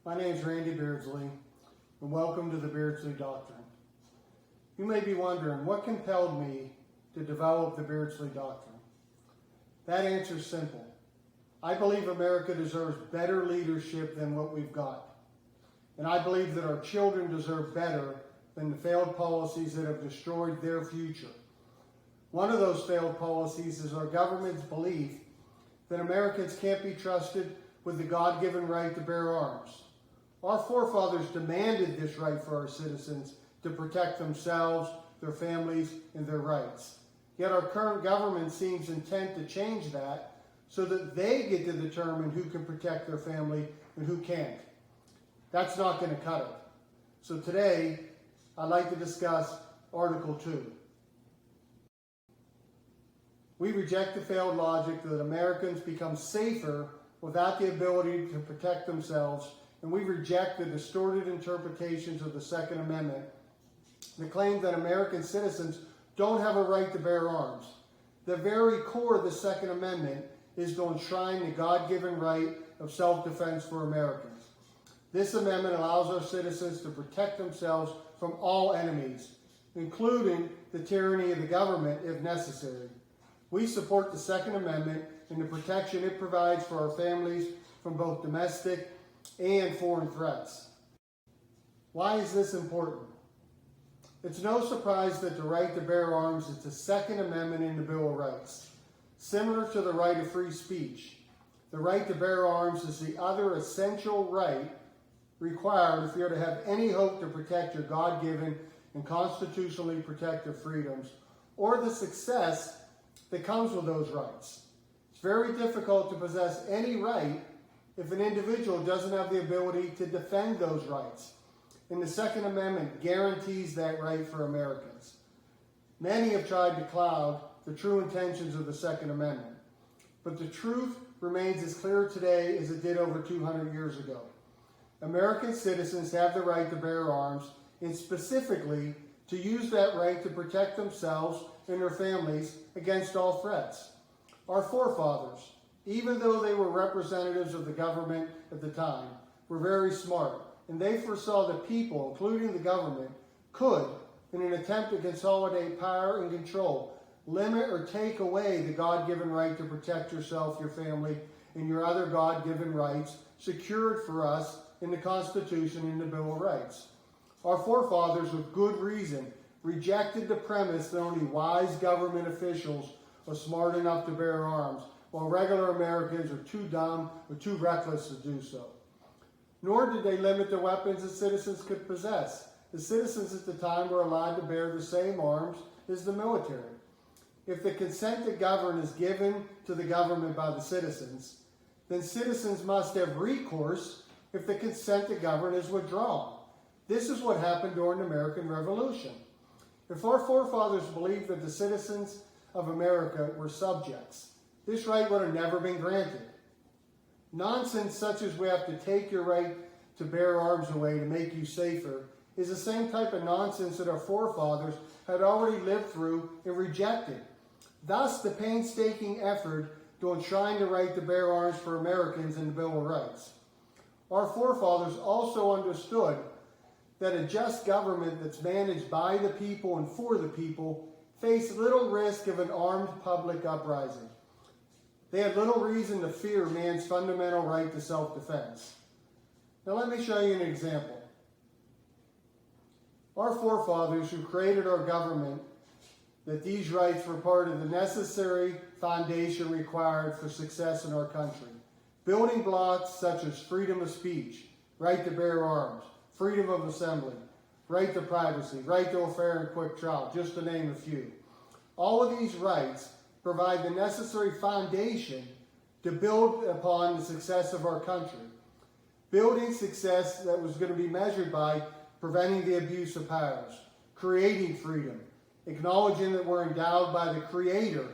My name is Randy Beardsley, and welcome to the Beardsley Doctrine. You may be wondering, what compelled me to develop the Beardsley Doctrine? That answer is simple. I believe America deserves better leadership than what we've got. And I believe that our children deserve better than the failed policies that have destroyed their future. One of those failed policies is our government's belief that Americans can't be trusted with the God-given right to bear arms. Our forefathers demanded this right for our citizens to protect themselves, their families, and their rights. Yet our current government seems intent to change that so that they get to determine who can protect their family and who can't. That's not going to cut it. So today, I'd like to discuss Article 2. We reject the failed logic that Americans become safer without the ability to protect themselves, and we reject the distorted interpretations of the Second Amendment that claim that American citizens don't have a right to bear arms. The very core of the Second Amendment is to enshrine the God-given right of self-defense for Americans. This amendment allows our citizens to protect themselves from all enemies, including the tyranny of the government if necessary. We support the Second Amendment and the protection it provides for our families from both domestic and foreign threats. Why is this important? It's no surprise that the right to bear arms is the Second Amendment in the Bill of Rights. Similar to the right of free speech, the right to bear arms is the other essential right required if you're to have any hope to protect your God-given and constitutionally protected freedoms, or the success that comes with those rights. It's very difficult to possess any right if an individual doesn't have the ability to defend those rights. And the Second Amendment guarantees that right for Americans. Many have tried to cloud the true intentions of the Second Amendment, but the truth remains as clear today as it did over 200 years ago. American citizens have the right to bear arms, and specifically to use that right to protect themselves and their families against all threats. Our forefathers, even though they were representatives of the government at the time, were very smart, and they foresaw that people, including the government, could, in an attempt to consolidate power and control, limit or take away the God-given right to protect yourself, your family, and your other God-given rights secured for us in the Constitution and the Bill of Rights. Our forefathers, with good reason, rejected the premise that only wise government officials are smart enough to bear arms, while regular Americans are too dumb or too reckless to do so. Nor did they limit the weapons that citizens could possess. The citizens at the time were allowed to bear the same arms as the military. If the consent to govern is given to the government by the citizens, then citizens must have recourse if the consent to govern is withdrawn. This is what happened during the American Revolution. If our forefathers believed that the citizens of America were subjects, this right would have never been granted. Nonsense such as we have to take your right to bear arms away to make you safer is the same type of nonsense that our forefathers had already lived through and rejected. Thus, the painstaking effort to enshrine the right to bear arms for Americans in the Bill of Rights. Our forefathers also understood that a just government that's managed by the people and for the people faced little risk of an armed public uprising. They had little reason to fear man's fundamental right to self-defense. Now let me show you an example. Our forefathers who created our government, that these rights were part of the necessary foundation required for success in our country. Building blocks such as freedom of speech, right to bear arms, freedom of assembly, right to privacy, right to a fair and quick trial, just to name a few. All of these rights provide the necessary foundation to build upon the success of our country. Building success that was going to be measured by preventing the abuse of powers, creating freedom, acknowledging that we're endowed by the Creator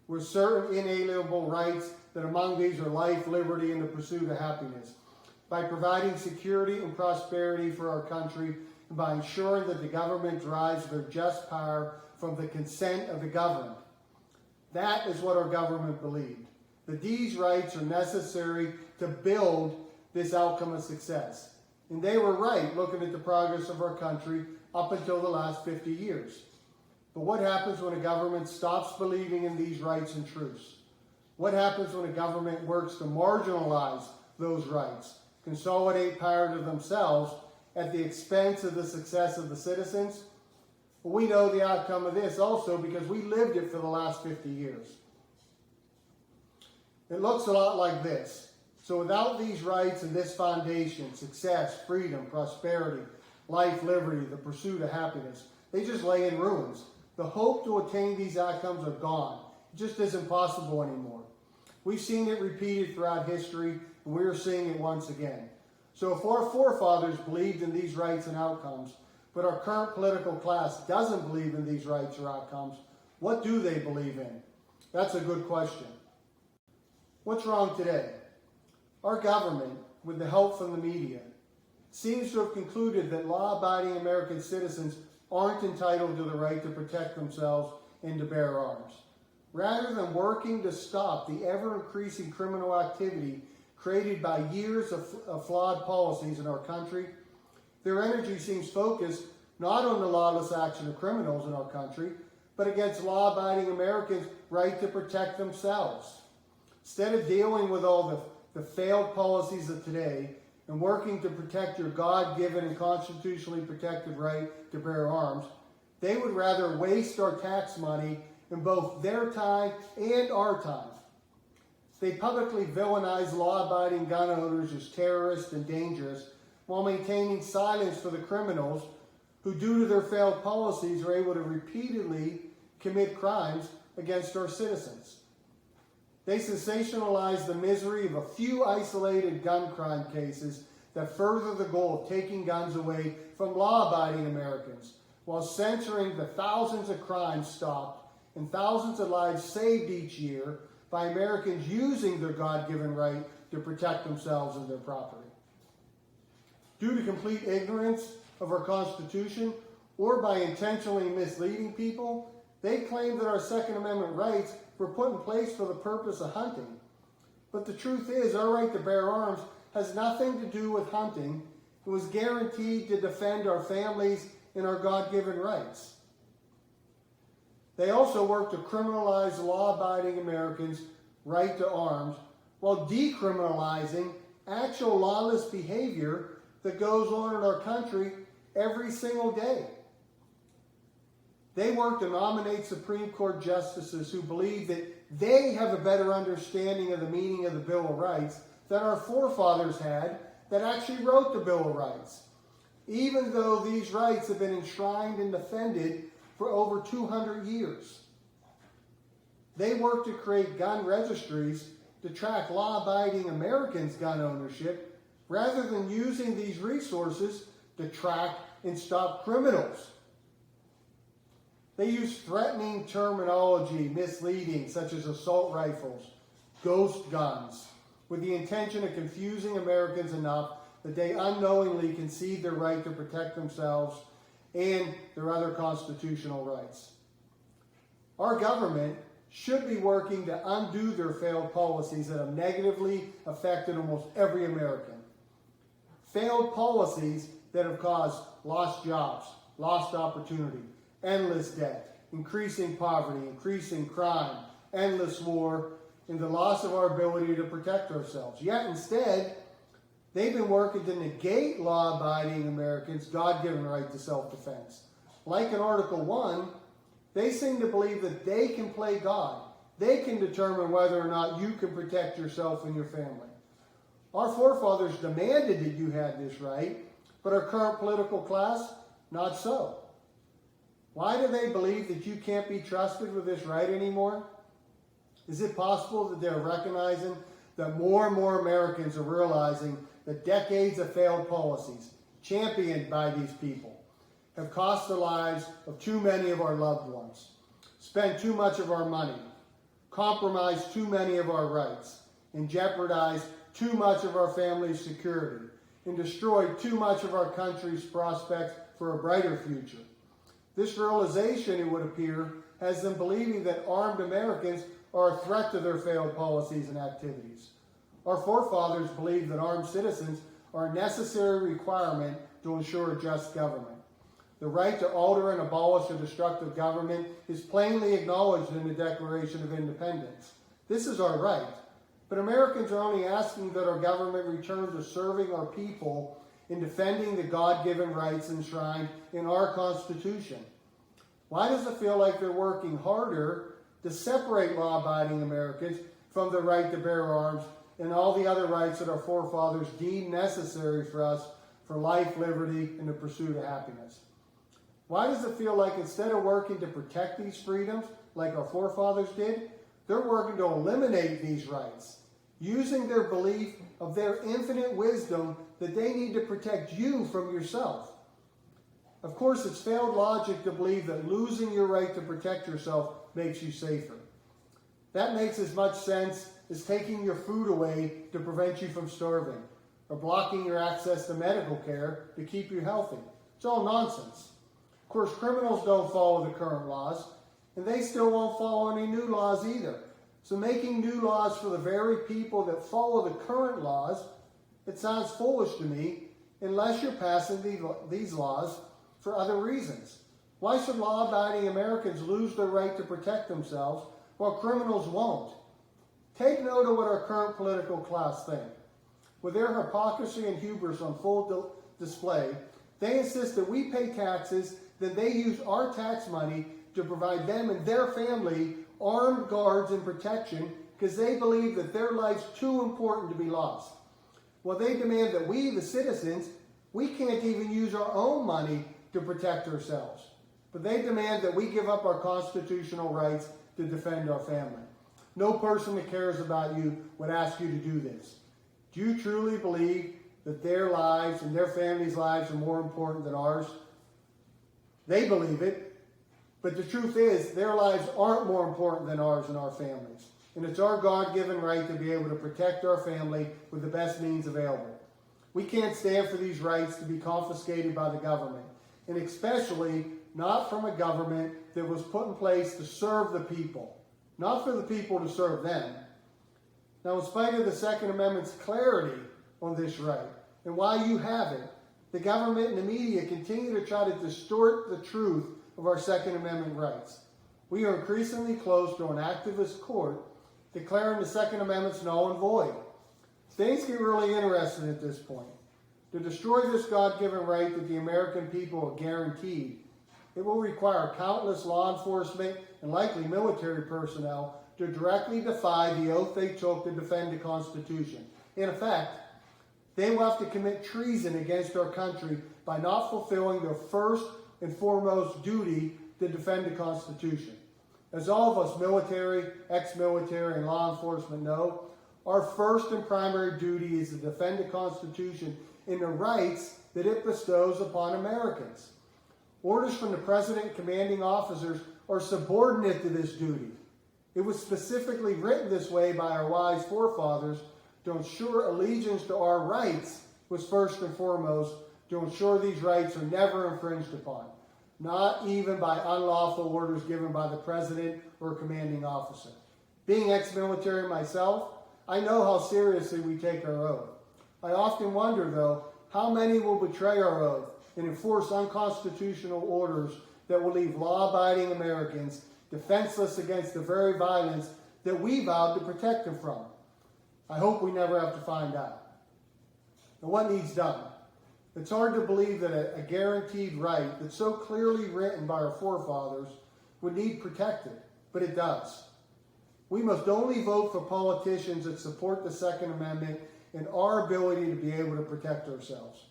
with certain inalienable rights, that among these are life, liberty, and the pursuit of happiness, by providing security and prosperity for our country, and by ensuring that the government derives their just power from the consent of the governed. That is what our government believed, that these rights are necessary to build this outcome of success. And they were right looking at the progress of our country up until the last 50 years. But what happens when a government stops believing in these rights and truths? What happens when a government works to marginalize those rights, consolidate power to themselves at the expense of the success of the citizens? Well, we know the outcome of this also because we lived it for the last 50 years. It looks a lot like this. So without these rights and this foundation, success, freedom, prosperity, life, liberty, the pursuit of happiness, they just lay in ruins. The hope to attain these outcomes are gone. It just isn't possible anymore. We've seen it repeated throughout history, and we are seeing it once again. So if our forefathers believed in these rights and outcomes, but our current political class doesn't believe in these rights or outcomes, what do they believe in? That's a good question. What's wrong today? Our government, with the help from the media, seems to have concluded that law-abiding American citizens aren't entitled to the right to protect themselves and to bear arms. Rather than working to stop the ever-increasing criminal activity created by years of flawed policies in our country, their energy seems focused not on the lawless action of criminals in our country, but against law-abiding Americans' right to protect themselves. Instead of dealing with all the failed policies of today and working to protect your God-given and constitutionally protected right to bear arms, they would rather waste our tax money in both their time and our time. They publicly villainize law-abiding gun owners as terrorists and dangerous while maintaining silence for the criminals who, due to their failed policies, are able to repeatedly commit crimes against our citizens. They sensationalize the misery of a few isolated gun crime cases that further the goal of taking guns away from law-abiding Americans, while censoring the thousands of crimes stopped and thousands of lives saved each year by Americans using their God-given right to protect themselves and their property. Due to complete ignorance of our Constitution or by intentionally misleading people, they claim that our Second Amendment rights were put in place for the purpose of hunting. But the truth is, our right to bear arms has nothing to do with hunting. It was guaranteed to defend our families and our God-given rights. They also work to criminalize law-abiding Americans' right to arms while decriminalizing actual lawless behavior that goes on in our country every single day. They work to nominate Supreme Court justices who believe that they have a better understanding of the meaning of the Bill of Rights than our forefathers had that actually wrote the Bill of Rights, even though these rights have been enshrined and defended for over 200 years. They work to create gun registries to track law-abiding Americans' gun ownership rather than using these resources to track and stop criminals. They use threatening terminology, misleading, such as assault rifles, ghost guns, with the intention of confusing Americans enough that they unknowingly concede their right to protect themselves and their other constitutional rights. Our government should be working to undo their failed policies that have negatively affected almost every American. Failed policies that have caused lost jobs, lost opportunity, endless debt, increasing poverty, increasing crime, endless war, and the loss of our ability to protect ourselves. Yet instead, they've been working to negate law-abiding Americans' God-given right to self-defense. Like in Article 1, they seem to believe that they can play God. They can determine whether or not you can protect yourself and your family. Our forefathers demanded that you had this right, but our current political class, not so. Why do they believe that you can't be trusted with this right anymore? Is it possible that they're recognizing that more and more Americans are realizing that decades of failed policies, championed by these people, have cost the lives of too many of our loved ones, spent too much of our money, compromised too many of our rights, and jeopardized too much of our family's security, and destroyed too much of our country's prospects for a brighter future? This realization, it would appear, has them believing that armed Americans are a threat to their failed policies and activities. Our forefathers believed that armed citizens are a necessary requirement to ensure a just government. The right to alter and abolish a destructive government is plainly acknowledged in the Declaration of Independence. This is our right, but Americans are only asking that our government return to serving our people in defending the God-given rights enshrined in our Constitution. Why does it feel like they're working harder to separate law-abiding Americans from the right to bear arms and all the other rights that our forefathers deemed necessary for us for life, liberty, and the pursuit of happiness? Why does it feel like instead of working to protect these freedoms like our forefathers did, they're working to eliminate these rights, using their belief of their infinite wisdom that they need to protect you from yourself? Of course, it's failed logic to believe that losing your right to protect yourself makes you safer. That makes as much sense as taking your food away to prevent you from starving, or blocking your access to medical care to keep you healthy. It's all nonsense. Of course, criminals don't follow the current laws, and they still won't follow any new laws either. So making new laws for the very people that follow the current laws, it sounds foolish to me, unless you're passing these laws for other reasons. Why should law-abiding Americans lose their right to protect themselves while criminals won't? Take note of what our current political class think. With their hypocrisy and hubris on full display, they insist that we pay taxes, then they use our tax money to provide them and their family armed guards and protection because they believe that their life's too important to be lost. Well, they demand that we, the citizens, we can't even use our own money to protect ourselves. But they demand that we give up our constitutional rights to defend our family. No person that cares about you would ask you to do this. Do you truly believe that their lives and their families' lives are more important than ours? They believe it, but the truth is their lives aren't more important than ours and our families. And it's our God-given right to be able to protect our family with the best means available. We can't stand for these rights to be confiscated by the government, and especially not from a government that was put in place to serve the people, not for the people to serve them. Now, in spite of the Second Amendment's clarity on this right and why you have it, the government and the media continue to try to distort the truth of our Second Amendment rights. We are increasingly close to an activist court declaring the Second Amendment's null and void. Things get really interesting at this point. To destroy this God-given right that the American people are guaranteed, it will require countless law enforcement and likely military personnel to directly defy the oath they took to defend the Constitution. In effect, they will have to commit treason against our country by not fulfilling their first and foremost duty to defend the Constitution. As all of us military, ex-military, and law enforcement know, our first and primary duty is to defend the Constitution and the rights that it bestows upon Americans. Orders from the President and commanding officers are subordinate to this duty. It was specifically written this way by our wise forefathers to ensure allegiance to our rights was first and foremost to ensure these rights are never infringed upon, not even by unlawful orders given by the President or commanding officer. Being ex-military myself, I know how seriously we take our oath. I often wonder, though, how many will betray our oath and enforce unconstitutional orders that will leave law-abiding Americans defenseless against the very violence that we vowed to protect them from. I hope we never have to find out. And what needs done? It's hard to believe that a guaranteed right that's so clearly written by our forefathers would need protected, but it does. We must only vote for politicians that support the Second Amendment and our ability to be able to protect ourselves.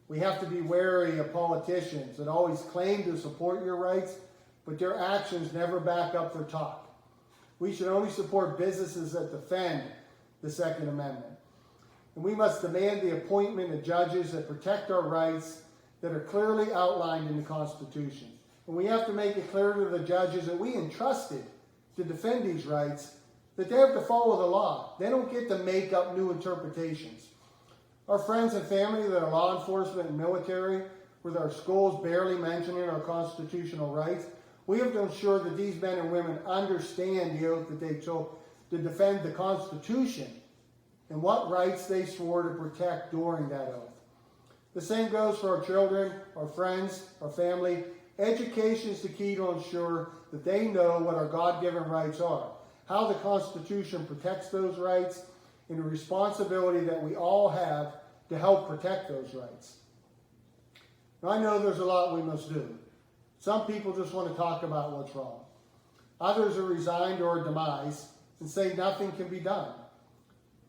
We have to be wary of politicians that always claim to support your rights, but their actions never back up their talk. We should only support businesses that defend the Second Amendment. And we must demand the appointment of judges that protect our rights that are clearly outlined in the Constitution. And we have to make it clear to the judges that we entrusted to defend these rights that they have to follow the law. They don't get to make up new interpretations. Our friends and family that are law enforcement and military, with our schools barely mentioning our constitutional rights, we have to ensure that these men and women understand the oath that they took to defend the Constitution and what rights they swore to protect during that oath. The same goes for our children, our friends, our family. Education is the key to ensure that they know what our God-given rights are, how the Constitution protects those rights, and the responsibility that we all have to help protect those rights. Now, I know there's a lot we must do. Some people just want to talk about what's wrong. Others are resigned to our demise and say nothing can be done.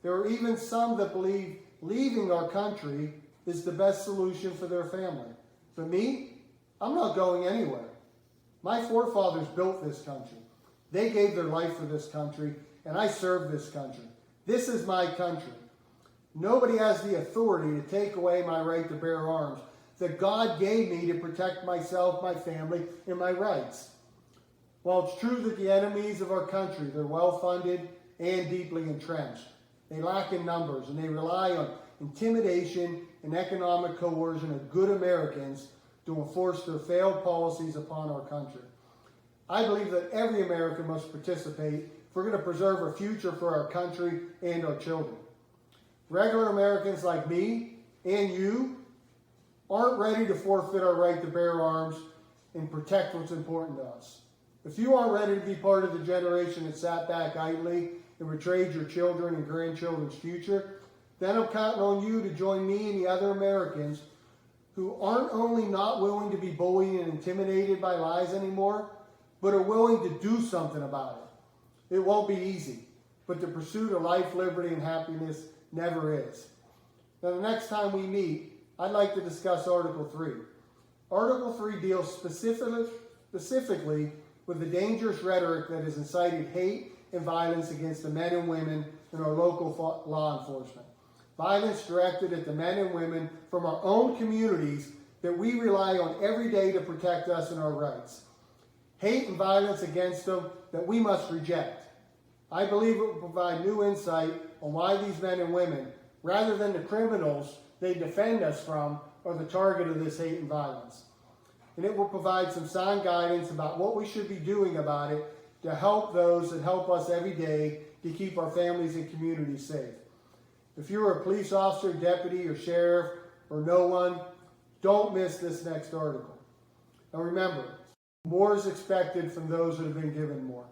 There are even some that believe leaving our country is the best solution for their family. For me, I'm not going anywhere. My forefathers built this country. They gave their life for this country, and I serve this country. This is my country. Nobody has the authority to take away my right to bear arms that God gave me to protect myself, my family, and my rights. While it's true that the enemies of our country, they're well-funded and deeply entrenched. They lack in numbers, and they rely on intimidation and economic coercion of good Americans to enforce their failed policies upon our country. I believe that every American must participate if we're going to preserve a future for our country and our children. Regular Americans like me and you aren't ready to forfeit our right to bear arms and protect what's important to us. If you aren't ready to be part of the generation that sat back idly and betrayed your children and grandchildren's future, then I'm counting on you to join me and the other Americans who aren't only not willing to be bullied and intimidated by lies anymore, but are willing to do something about it. It won't be easy, but the pursuit of life, liberty, and happiness never is. Now, the next time we meet, I'd like to discuss Article 3. Article 3 deals specifically with the dangerous rhetoric that has incited hate and violence against the men and women in our local law enforcement. Violence directed at the men and women from our own communities that we rely on every day to protect us and our rights. Hate and violence against them that we must reject. I believe it will provide new insight on why these men and women, rather than the criminals they defend us from, are the target of this hate and violence. And it will provide some sound guidance about what we should be doing about it to help those that help us every day to keep our families and communities safe. If you're a police officer, deputy, or sheriff, or no one, don't miss this next article. Now remember, more is expected from those that have been given more.